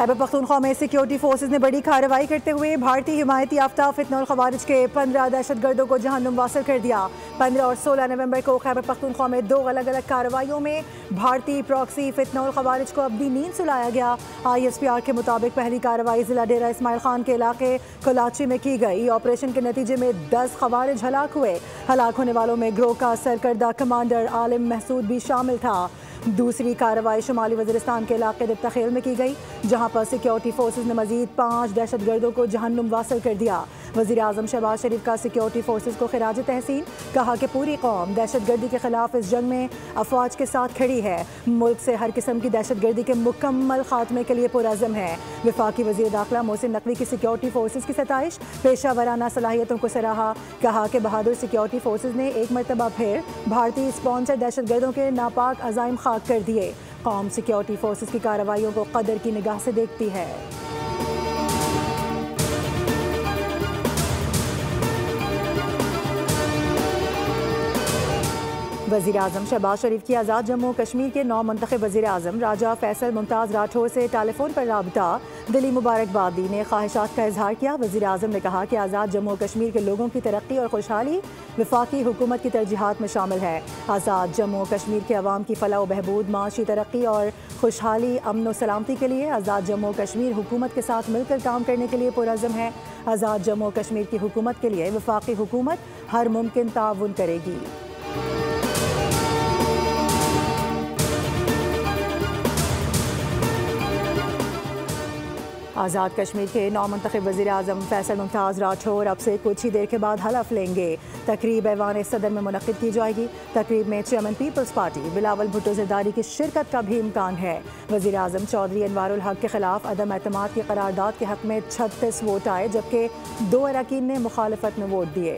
खैबर पख्तूनख्वा में security forces ने बड़ी कार्रवाई करते हुए भारतीय हिमायती याफ्ता फितनउल खवारिज के 15 दहशतगर्दों को जहन्नुम वासिल कर दिया। 15 और 16 नवंबर को खैबर पख्तूनख्वा में 2 अलग अलग कार्रवाइयों में भारतीय प्रॉक्सी फितनउल खवारिज को अपनी नींद सुलाया गया। ISPR के मुताबिक पहली कार्रवाई जिला डेरा इस्माइल खान के इलाके कोलाची में की गई। ऑपरेशन के नतीजे में 10 खवारिज हलाक हुए। हलाक होने वालों में ग्रोह का सरकर्दा कमांडर आलिम महसूद भी शामिल था। दूसरी कार्रवाई शुमाली वज़ीरिस्तान के इलाके दित्तखेल में की गई, जहां पर सिक्योरिटी फोर्सेज ने मजीद 5 दहशतगर्दों को जहन्नुम वासिल कर दिया। वज़ीर आज़म शहबाज शरीफ का सिक्योरिटी फोर्सेज को खिराज तहसीन, कहा कि पूरी कौम दहशतगर्दी के खिलाफ इस जंग में अफवाज के साथ खड़ी है। मुल्क से हर किस्म की दहशतगर्दी के मुकम्मल खात्मे के लिए पुरअज़म है। वफाकी वज़ीर दाखिला मोहसिन नकवी की सिक्योरिटी फोर्सेज की सताइश, पेशा वराना सलाहियतों को सराहा। कहा कि बहादुर सिक्योरिटी फोर्सेज ने एक मरतबा फिर भारतीय स्पॉन्सर दहशतगर्दों के नापाक अज़ाइम खाक कर दिए। कौम सिक्योरिटी फोर्सेज की कार्रवाइयों को कदर की निगाह से देखती है। वज़ीर आज़म शहबाज शरीफ की आज़ाद जम्मू कश्मीर के नौ मुंतखब वज़ीर आज़म राजा फैसल मुमताज़ राठौर से टेलीफोन पर राबता, दिली मुबारकबाद दी ने ख्वाहिशात का इजहार किया। वज़ीर आज़म ने कहा कि आज़ाद जम्मू कश्मीर के लोगों की तरक्की और खुशहाली वफाकी हुकूमत की तरजीहात में शामिल है। आज़ाद जम्मू कश्मीर के अवाम की फलाह व बहबूद, माशी तरक्की और खुशहाली, अमन व सलामती के लिए आज़ाद जम्मू कश्मीर हुकूमत के साथ मिलकर काम करने के लिए पुरअज़म है। आज़ाद जम्मू कश्मीर की हुकूमत के लिए वफाकी हुकूमत हर मुमकिन ताउन करेगी। आज़ाद कश्मीर के नौ मुंतखब वज़ीर आज़म फैसल मुमताज़ राठौर अब से कुछ ही देर के बाद हलफ लेंगे। तकरीब ऐवान सदर में मुनक़्क़िद की जाएगी। तकरीब में चेयरमैन पीपल्स पार्टी बिलावल भुट्टो ज़रदारी की शिरकत का भी इम्कान है। वज़ीर आज़म चौधरी अनवारुल हक के खिलाफ अदम एतमाद की करारदाद के हक़ में 36 वोट आए, जबकि 2 अरकान ने मुखालफत में वोट दिए।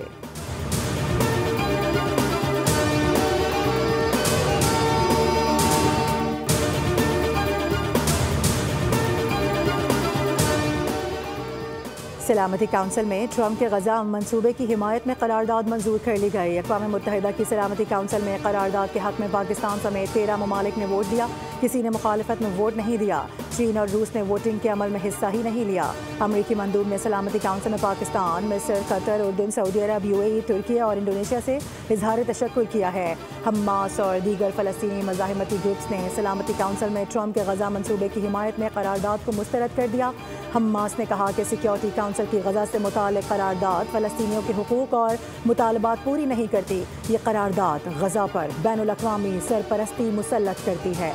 सलामती काउंसिल में ट्रंप के गजा मंसूबे की हिमायत में करारदाद मंजूर कर ली गई। अक़वाम मुत्तहिदा की सलामती काउंसिल में करारदाद के हक़ में पाकिस्तान समेत 13 ममालिक ने वोट दिया। किसी ने मुखालफत में वोट नहीं दिया। चीन और रूस ने वोटिंग के अमल में हिस्सा ही नहीं लिया। अमरीकी मंदूब ने सलामती काउंसिल में पाकिस्तान, मिस्र, कतर, उर्दन, सऊदी अरब, UAE, तुर्की और इंडोनेशिया से इजहार तशक्कुर किया है। हमास और दीगर फ़लस्तीनी मज़ाहिमती ग्रुप्स ने सलामती काउंसिल में ट्रंप के गजा मंसूबे की हिमायत में करारदाद को मुस्तरद कर दिया। हमास ने कहा कि सिक्योरिटी काउंसिल की गजा से मुताल्लिक़ करारदाद फ़लस्तीनियों के हुकूक और मुतालबात पूरी नहीं करती। ये करारदाद गजा पर बैनुल अक़वामी सरपरस्ती मुसल्लत करती है।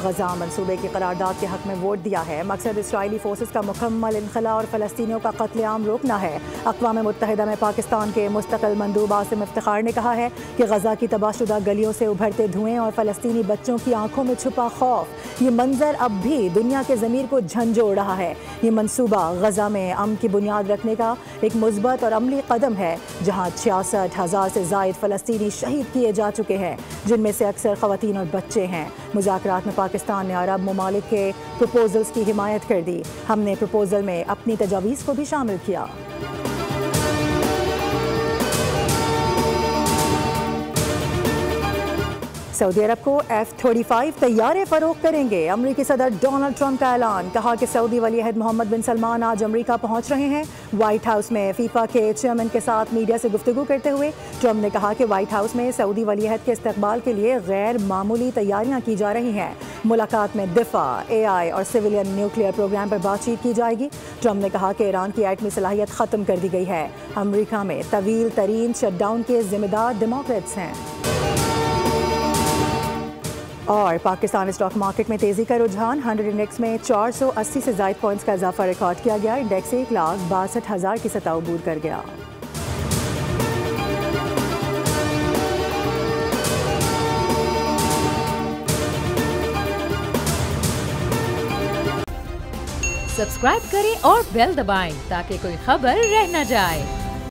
गजा मंसूबे की करारदाद के हक़ में वोट दिया है। मकसद इसराइली फोर्सेस का मुकम्मल इनखला और फ़लस्तीनियों का कत्लेआम रोकना है। अक़वाम मुत्तहिदा में पाकिस्तान के मुस्तक़िल मंदूब आसिम इफ्तिखार ने कहा है कि गजा की तबाहशुदा गलियों से उभरते धुएँ और फ़लस्तीनी बच्चों की आंखों में छुपा खौफ, ये मंजर अब भी दुनिया के ज़मीर को झंझोड़ रहा है। ये मनसूबा गजा में अमन की बुनियाद रखने का एक मुस्बत और अमली कदम है, जहाँ 66,000 से ज़ायद फ़लस्तीनी शहीद किए जा चुके हैं, जिनमें से अक्सर ख़वातीन और बच्चे हैं। मुज़ाकरात में पाकिस्तान ने अरब ममालिक के प्रपोजल्स की हिमायत कर दी। हमने प्रपोजल में अपनी तजावीज़ को भी शामिल किया। सऊदी अरब को F-35 तैयारे फ़रोख्त करेंगे। अमरीकी सदर डोनाल्ड ट्रंप का ऐलान, कहा कि सऊदी वली अहद मोहम्मद बिन सलमान आज अमरीका पहुंच रहे हैं। व्हाइट हाउस में फीफा के चेयरमैन के साथ मीडिया से गुफ्तगू करते हुए ट्रंप ने कहा कि व्हाइट हाउस में सऊदी वली अहद के इस्तकबाल के लिए गैर मामूली तैयारियां की जा रही हैं। मुलाकात में दिफा, AI और सिविलियन न्यूक्लियर प्रोग्राम पर बातचीत की जाएगी। ट्रंप ने कहा कि ईरान की एटमी सलाहियत ख़त्म कर दी गई है। अमरीका में तवील तरीन शटडाउन के जिम्मेदार डेमोक्रेट्स हैं। और पाकिस्तान स्टॉक मार्केट में तेज़ी का रुझान, 100 इंडेक्स में 480 से ज़ायद पॉइंट्स का इजाफा रिकॉर्ड किया गया। इंडेक्स 1,62,000 की सतह अबूर कर गया। सब्सक्राइब करें और बेल दबाएं ताकि कोई खबर रह न जाए।